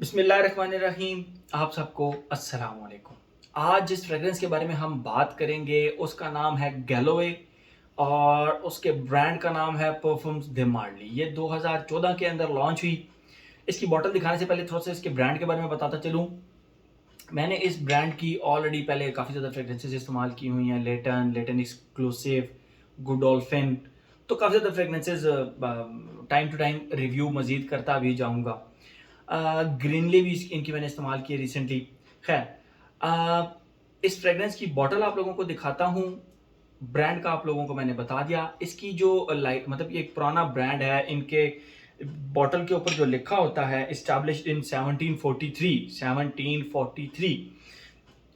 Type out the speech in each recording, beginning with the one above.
बिस्मिल्लाहिर्रहमानिर्रहीम। आप सबको अस्सलाम वालेकुम। आज जिस फ्रेग्रेंस के बारे में हम बात करेंगे उसका नाम है गैलोवे और उसके ब्रांड का नाम है परफ्यूम्स दे मार्ली। ये 2014 के अंदर लॉन्च हुई। इसकी बॉटल दिखाने से पहले थोड़ा सा इसके ब्रांड के बारे में बताता चलूँ। मैंने इस ब्रांड की ऑलरेडी पहले काफ़ी ज़्यादा फ्रेग्रेंसेस इस्तेमाल की हुई हैं। लेटन एक्सक्लूसिव, गुडोल्फिन, तो काफ़ी ज़्यादा fragrances time to time review मज़ीद करता भी जाऊँगा। ग्रीनली भी इनकी मैंने इस्तेमाल की है रिसेंटली। खैर, इस फ्रेग्रेंस की बॉटल आप लोगों को दिखाता हूँ। ब्रांड का आप लोगों को मैंने बता दिया। इसकी जो लाइक मतलब ये एक पुराना ब्रांड है। इनके बॉटल के ऊपर जो लिखा होता है एस्टैब्लिश्ड इन 1743,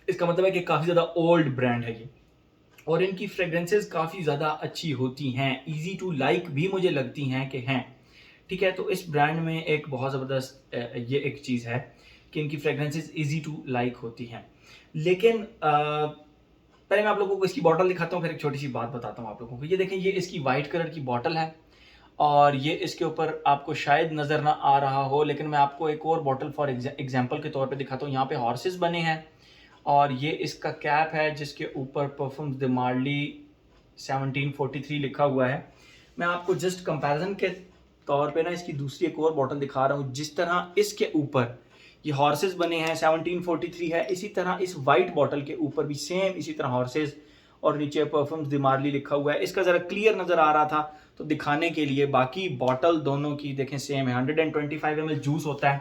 इसका मतलब है कि काफ़ी ज़्यादा ओल्ड ब्रांड है ये। और इनकी फ्रेग्रेंसेस काफ़ी ज़्यादा अच्छी होती हैं, इजी टू लाइक भी मुझे लगती हैं कि हैं। ठीक है, तो इस ब्रांड में एक बहुत ज़बरदस्त ये एक चीज़ है कि इनकी फ्रेग्रेंसेस इजी टू लाइक होती हैं। लेकिन पहले मैं आप लोगों को इसकी बॉटल दिखाता हूँ, फिर एक छोटी सी बात बताता हूँ आप लोगों को। ये देखें, ये इसकी वाइट कलर की बॉटल है और ये इसके ऊपर आपको शायद नज़र ना आ रहा हो, लेकिन मैं आपको एक और बॉटल फॉर एग्जाम्पल के तौर पे दिखाता हूँ। यहाँ पे हॉर्सेस बने हैं और ये इसका कैप है जिसके ऊपर परफ्यूम्स द मार्ली 1743 लिखा हुआ है। मैं आपको जस्ट कंपैरिजन के तौर पे ना इसकी दूसरी एक और बॉटल दिखा रहा हूँ। जिस तरह इसके ऊपर ये हॉर्सेस बने हैं, 1743 है, इसी तरह इस वाइट बॉटल के ऊपर भी सेम इसी तरह हॉर्सेस और नीचे परफ्यूम्स द मार्ली लिखा हुआ है। इसका ज़रा क्लियर नज़र आ रहा था तो दिखाने के लिए। बाकी बॉटल दोनों की देखें सेम है। 125 ml जूस होता है।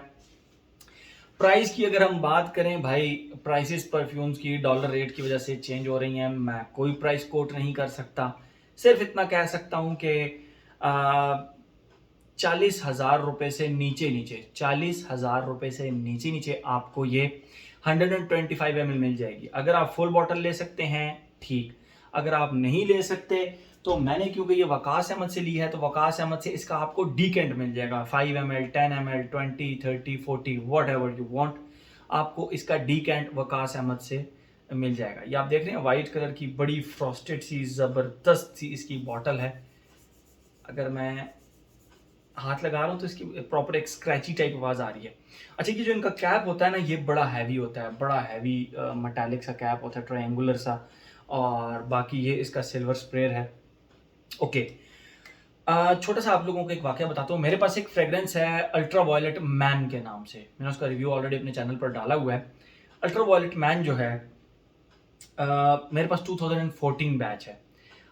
प्राइस की अगर हम बात करें भाई, प्राइसेस परफ्यूम्स की डॉलर रेट की वजह से चेंज हो रही हैं। मैं कोई प्राइस कोट नहीं कर सकता, सिर्फ इतना कह सकता हूं कि 40,000 रुपये से नीचे नीचे 40,000 रुपये से नीचे नीचे आपको ये 125 ml मिल जाएगी। अगर आप फुल बॉटल ले सकते हैं ठीक, अगर आप नहीं ले सकते तो मैंने क्योंकि ये वकास अहमद से ली है तो वकास अहमद से इसका आपको डीकेंट मिल जाएगा। 5 ml, 10 ml, 20, 30, 40, what ever you want, आपको इसका डीकेंट वकास अहमद से मिल जाएगा। ये आप देख रहे हैं वाइट कलर की बड़ी फ्रॉस्टेड सी ज़बरदस्त सी इसकी बॉटल है। अगर मैं हाथ लगा रहा हूँ तो इसकी प्रॉपर एक स्क्रैची टाइप आवाज़ आ रही है। अच्छा, ये जो इनका कैप होता है ना, ये बड़ा हैवी होता है, बड़ा हैवी मेटालिक सा कैप होता है, ट्रायंगुलर सा। और बाकी ये इसका सिल्वर स्प्रेयर है। ओके, छोटा सा आप लोगों को एक वाकया बताता हूँ। मेरे पास एक फ्रेग्रेंस है अल्ट्रा वायलेट मैन के नाम से। मैंने उसका रिव्यू ऑलरेडी अपने चैनल पर डाला हुआ है। अल्ट्रा वायलेट मैन जो है मेरे पास 2014 बैच है।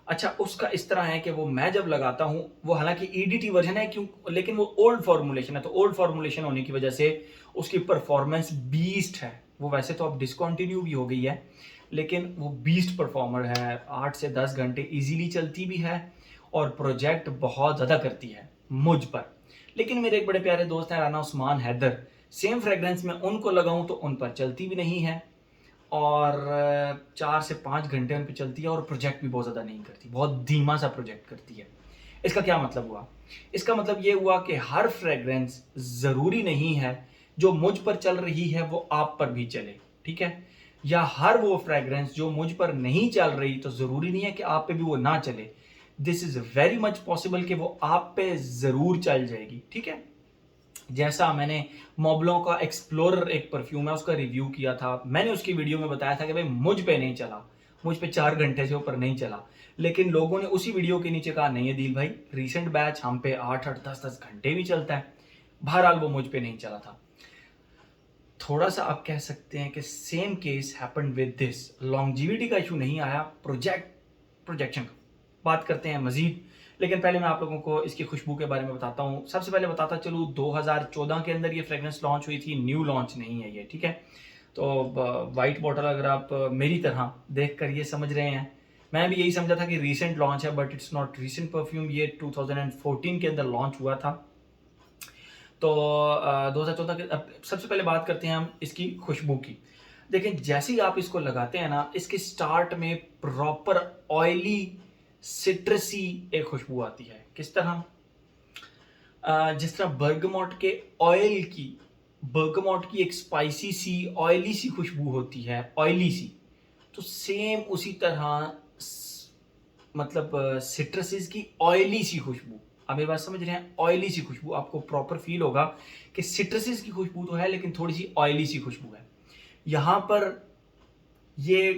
अच्छा, उसका इस तरह है कि वो मैं जब लगाता हूँ, वो हालांकि ईडीटी वर्जन है क्यों, लेकिन वो ओल्ड फॉर्मुलेशन है। तो ओल्ड फॉर्मुलेशन होने की वजह से उसकी परफॉर्मेंस बीस्ट है। वो वैसे तो अब डिसकंटिन्यू भी हो गई है, लेकिन वो बीस्ट परफॉर्मर है। 8 से 10 घंटे इजीली चलती भी है और प्रोजेक्ट बहुत ज़्यादा करती है मुझ पर। लेकिन मेरे एक बड़े प्यारे दोस्त हैं राना उस्मान हैदर, सेम फ्रेग्रेंस में उनको लगाऊं तो उन पर चलती भी नहीं है और 4 से 5 घंटे उन पर चलती है और प्रोजेक्ट भी बहुत ज़्यादा नहीं करती, बहुत धीमा सा प्रोजेक्ट करती है। इसका क्या मतलब हुआ? इसका मतलब ये हुआ कि हर फ्रेग्रेंस ज़रूरी नहीं है जो मुझ पर चल रही है वो आप पर भी चले, ठीक है? या हर वो फ्रेग्रेंस जो मुझ पर नहीं चल रही तो ज़रूरी नहीं है कि आप पे भी वो ना चले। This is very much possible कि वो आप पे ज़रूर चल जाएगी, ठीक है? जैसा मैंने मोबलों का एक्सप्लोरर एक परफ्यूम है उसका रिव्यू किया था, मैंने उसकी वीडियो में बताया था कि भाई मुझ पे नहीं चला, मुझ पे 4 घंटे से ऊपर नहीं चला। लेकिन लोगों ने उसी वीडियो के नीचे कहा नहीं अदील भाई, रिसेंट बैच हम पे 8-8, 10-10 घंटे भी चलता है। बहरहाल वो मुझ पे नहीं चला था। थोड़ा सा आप कह सकते हैं कि same case happened with this. Longevity का इशू नहीं आया, प्रोजेक्शन का बात करते हैं मजीद। लेकिन पहले मैं आप लोगों को इसकी खुशबू के बारे में बताता हूँ। सबसे पहले बताता चलूँ, 2014 के अंदर ये फ्रेग्रेंस लॉन्च हुई थी, न्यू लॉन्च नहीं है ये, ठीक है? तो वाइट बॉटल अगर आप मेरी तरह देख कर ये समझ रहे हैं, मैं भी यही समझा था कि रीसेंट लॉन्च है, but it's not recent perfume. ये 2014 के अंदर लॉन्च हुआ था। तो 2014 के अब सबसे पहले बात करते हैं हम इसकी खुशबू की। देखिए, जैसे ही आप इसको लगाते हैं ना, इसके स्टार्ट में प्रॉपर ऑयली सिट्रसी एक खुशबू आती है। किस तरह? जिस तरह बर्गमॉट की एक स्पाइसी सी ऑयली सी खुशबू होती है, ऑयली सी, तो सेम उसी तरह मतलब सिट्रसेस की ऑयली सी खुशबू, आप मेरी बात समझ रहे हैं? ऑयली सी खुशबू आपको प्रॉपर फील होगा कि सिट्रसेस की खुशबू तो है लेकिन थोड़ी सी ऑयली सी खुशबू है। यहाँ पर ये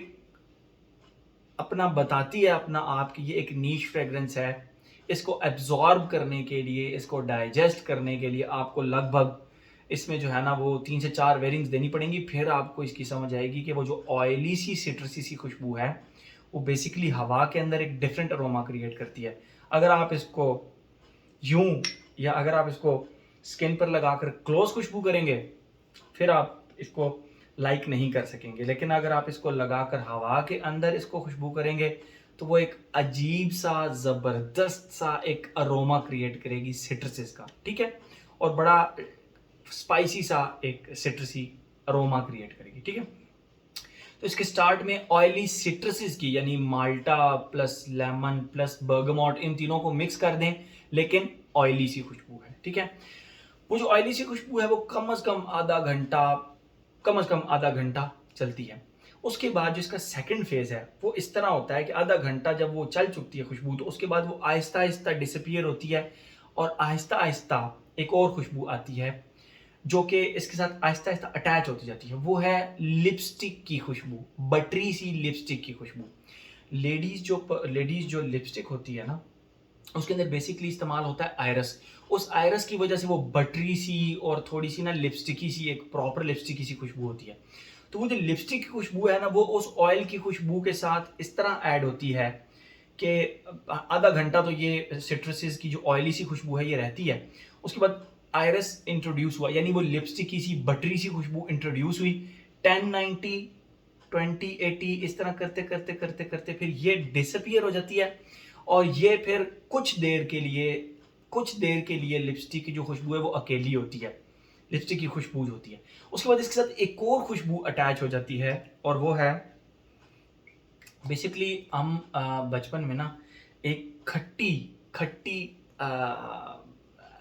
अपना बताती है अपना आप कि ये एक नीश फ्रेग्रेंस है। इसको एब्जॉर्ब करने के लिए, इसको डाइजेस्ट करने के लिए आपको लगभग इसमें जो है ना वो 3 से 4 वेरिंग्स देनी पड़ेंगी, फिर आपको इसकी समझ आएगी कि वो जो ऑयली सी सिट्रसी सी खुशबू है वो बेसिकली हवा के अंदर एक डिफरेंट अरोमा क्रिएट करती है। अगर आप इसको यूं या अगर आप इसको स्किन पर लगाकर क्लोज खुशबू करेंगे फिर आप इसको लाइक नहीं कर सकेंगे, लेकिन अगर आप इसको लगाकर हवा के अंदर इसको खुशबू करेंगे तो वो एक अजीब सा जबरदस्त सा एक अरोमा क्रिएट करेगी सिट्रसेस का, ठीक है, और बड़ा स्पाइसी सा एक सिट्रसी अरोमा क्रिएट करेगी, ठीक है। तो इसके स्टार्ट में ऑयली सिट्रसेस की यानी माल्टा प्लस लेमन प्लस बर्गमॉट इन तीनों को मिक्स कर दें, लेकिन ऑयली सी खुशबू है, ठीक है। वो जो ऑयली सी खुशबू है वो कम से कम आधा घंटा चलती है। उसके बाद जो इसका सेकंड फेज है वो इस तरह होता है कि आधा घंटा जब वो चल चुकती है खुशबू, तो उसके बाद वो आहिस्ता आहिस्ता डिसअपीयर होती है और आहिस्ता आहिस्ता एक और खुशबू आती है जो कि इसके साथ आहिस्ता आहिस्ता अटैच होती जाती है। वो है लिपस्टिक की खुशबू, बटरी सी लिपस्टिक की खुशबू। लेडीज जो लिपस्टिक होती है ना उसके अंदर बेसिकली इस्तेमाल होता है आयरस। उस आयरस की वजह से वो बटरी सी और थोड़ी सी ना लिपस्टिकी सी, एक प्रॉपर लिपस्टिकी सी खुशबू होती है। तो वो जो लिपस्टिक की खुशबू है ना वो उस ऑयल की खुशबू के साथ इस तरह ऐड होती है कि आधा घंटा तो ये सिट्रसेस की जो ऑयली सी खुशबू है ये रहती है। उसके बाद आयरस इंट्रोड्यूस हुआ यानी वो लिपस्टिकी सी बटरी सी खुशबू इंट्रोड्यूस हुई। 10-90 20-80 इस तरह करते करते करते करते फिर ये डिसअपियर हो जाती है और ये फिर कुछ देर के लिए लिपस्टिक की जो खुशबू है वो अकेली होती है, लिपस्टिक की खुशबू होती है। उसके बाद इसके साथ एक और खुशबू अटैच हो जाती है और वो है बेसिकली हम बचपन में ना एक खट्टी खट्टी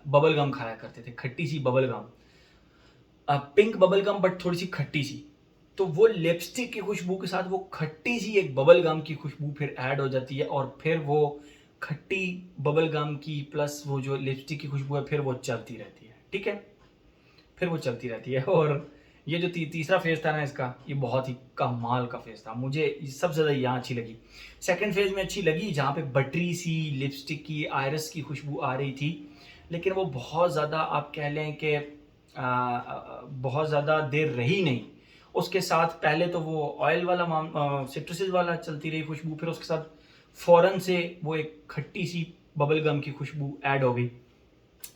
बबल गम खाया करते थे, खट्टी सी bubble gum, pink bubble gum but थोड़ी सी खट्टी सी। तो वो लिपस्टिक की खुशबू के साथ वो खट्टी सी एक बबल गम की खुशबू फिर ऐड हो जाती है और फिर वो खट्टी बबल गम की प्लस वो जो लिपस्टिक की खुशबू है फिर वो चलती रहती है, ठीक है, फिर वो चलती रहती है। और ये जो तीसरा फेज था ना इसका, ये बहुत ही कमाल का फेज था, मुझे सबसे ज़्यादा यहाँ अच्छी लगी। सेकंड फेज में अच्छी लगी जहाँ पे बटरी सी लिपस्टिक की आयरस की खुशबू आ रही थी, लेकिन वो बहुत ज़्यादा आप कह लें कि बहुत ज़्यादा देर रही नहीं। उसके साथ पहले तो वो ऑयल वाला सिट्रसेस वाला चलती रही खुशबू, फिर उसके साथ फ़ौरन से वो एक खट्टी सी बबल गम की खुशबू ऐड हो गई।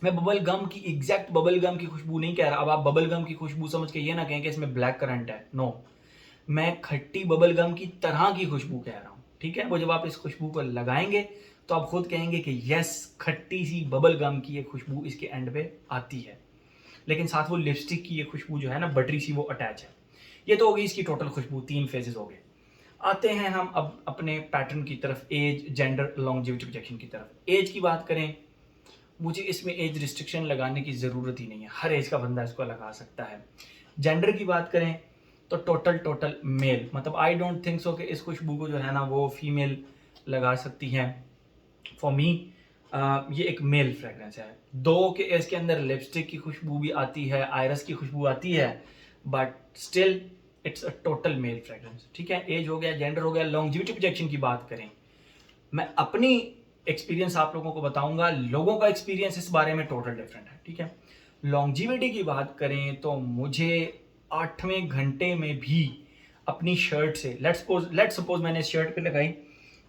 मैं बबल गम की एग्जैक्ट बबल गम की खुशबू नहीं कह रहा, अब आप बबल गम की खुशबू समझ के ये ना कहें कि इसमें ब्लैक करंट है, नो, मैं खट्टी बबल गम की तरह की खुशबू कह रहा हूँ, ठीक है। वो जब आप इस खुशबू को लगाएंगे तो आप खुद कहेंगे कि यस, खट्टी सी बबल गम की ये खुशबू इसके एंड पे आती है, लेकिन साथ वो लिपस्टिक की ये खुशबू जो है ना बटरी सी वो अटैच है। ये तो हो गई इसकी टोटल खुशबू, 3 फेजेस हो गए। आते हैं हम अब अपने पैटर्न की तरफ, एज, जेंडर, लॉन्जेविटी प्रोजेक्शन की तरफ। एज की बात करें, मुझे इसमें एज रिस्ट्रिक्शन लगाने की ज़रूरत ही नहीं है, हर एज का बंदा इसको लगा सकता है। जेंडर की बात करें तो टोटल मेल, मतलब आई डोंट थिंक सो कि इस खुशबू को जो है ना वो फीमेल लगा सकती हैं। फॉर मी ये एक मेल फ्रेगरेंस है, दो कि इसके अंदर लिपस्टिक की खुशबू भी आती है, आयरस की खुशबू आती है, but still it's a total male fragrance, ठीक है। एज हो गया, जेंडर हो गया। लॉन्जेविटी प्रोजेक्शन की बात करें, मैं अपनी एक्सपीरियंस आप लोगों को बताऊंगा, लोगों का एक्सपीरियंस इस बारे में टोटल डिफरेंट है, ठीक है। लॉन्जेविटी की बात करें तो मुझे 8वें घंटे में भी अपनी शर्ट से, लेट्स सपोज मैंने इस शर्ट पे लगाई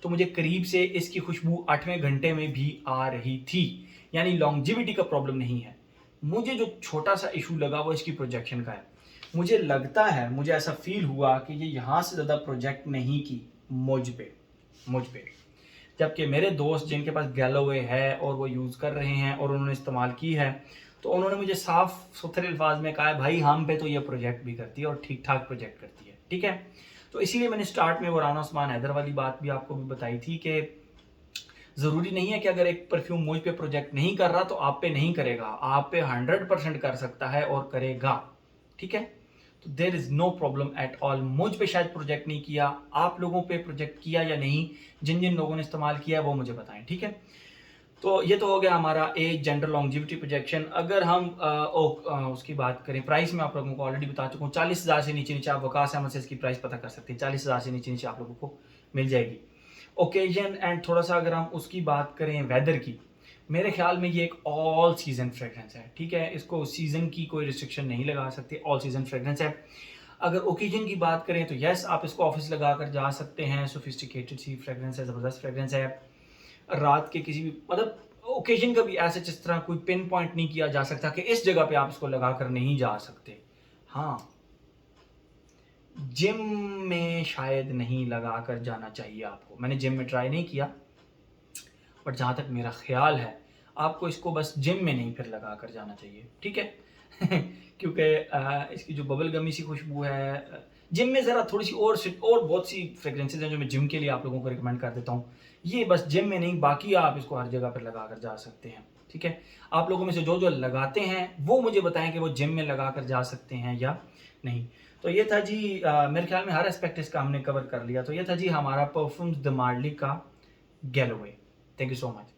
तो मुझे करीब से इसकी खुशबू 8वें घंटे में भी आ रही थी, यानी लॉन्जेविटी का प्रॉब्लम नहीं है। मुझे जो छोटा सा इशू लगा वो इसकी प्रोजेक्शन का है। मुझे लगता है, मुझे ऐसा फील हुआ कि ये यहाँ से ज़्यादा प्रोजेक्ट नहीं की मुझ पे, जबकि मेरे दोस्त जिनके पास गैलोवे है और वो यूज़ कर रहे हैं और उन्होंने इस्तेमाल की है तो उन्होंने मुझे साफ सुथरे अल्फाज में कहा है भाई हम पे तो ये प्रोजेक्ट भी करती है और ठीक ठाक प्रोजेक्ट करती है, ठीक है। तो इसीलिए मैंने स्टार्ट में वो राना उस्मान हैदर वाली बात भी आपको भी बताई थी कि ज़रूरी नहीं है कि अगर एक परफ्यूम मुझ पे प्रोजेक्ट नहीं कर रहा तो आप पे नहीं करेगा, आप पे 100% कर सकता है और करेगा, ठीक है। तो there is no problem at all. मुझ पे शायद प्रोजेक्ट नहीं किया, आप लोगों पे प्रोजेक्ट किया या नहीं, जिन जिन लोगों ने इस्तेमाल किया वो मुझे बताएं, ठीक है। तो ये तो हो गया हमारा एक जेंडर लॉन्जिविटी प्रोजेक्शन। अगर हम उसकी बात करें, प्राइस में आप लोगों को ऑलरेडी बता चुका हूँ, 40,000 से नीचे नीचे आप वकास अहमद से इसकी प्राइस पता कर सकते हैं, 40,000 से नीचे नीचे आप लोगों को मिल जाएगी। ओकेजन एंड थोड़ा सा अगर हम उसकी बात करें वेदर की, मेरे ख्याल में ये एक ऑल सीजन फ्रेगरेंस है, ठीक है, इसको सीजन की कोई रिस्ट्रिक्शन नहीं लगा सकते, ऑल सीजन फ्रेगरेंस है। अगर ओकेजन की बात करें तो यस, आप इसको ऑफिस लगा कर जा सकते हैं, सोफिस्टिकेटेड सी फ्रेगरेंस है, ज़बरदस्त फ्रेगरेंस है। रात के किसी भी मतलब ओकेजन का भी ऐसे जिस तरह कोई पिन पॉइंट नहीं किया जा सकता कि इस जगह पे आप इसको लगा कर नहीं जा सकते। हाँ, जिम में शायद नहीं लगा कर जाना चाहिए आपको, मैंने जिम में ट्राई नहीं किया, बट जहाँ तक मेरा ख्याल है आपको इसको बस जिम में नहीं फिर लगा कर जाना चाहिए, ठीक है। क्योंकि इसकी जो बबल गमी सी खुशबू है, जिम में ज़रा थोड़ी सी और बहुत सी फ्रेगरेंसेज हैं जो मैं जिम के लिए आप लोगों को रिकमेंड कर देता हूँ। ये बस जिम में नहीं, बाकी आप इसको हर जगह पर लगा कर जा सकते हैं, ठीक है। आप लोगों में से जो जो लगाते हैं वो मुझे बताएं कि वो जिम में लगा कर जा सकते हैं या नहीं। तो ये था जी, मेरे ख्याल में हर एस्पेक्ट इसका हमने कवर कर लिया। तो ये था जी हमारा परफ्यूम्स द मार्ली का Galloway. Thank you so much.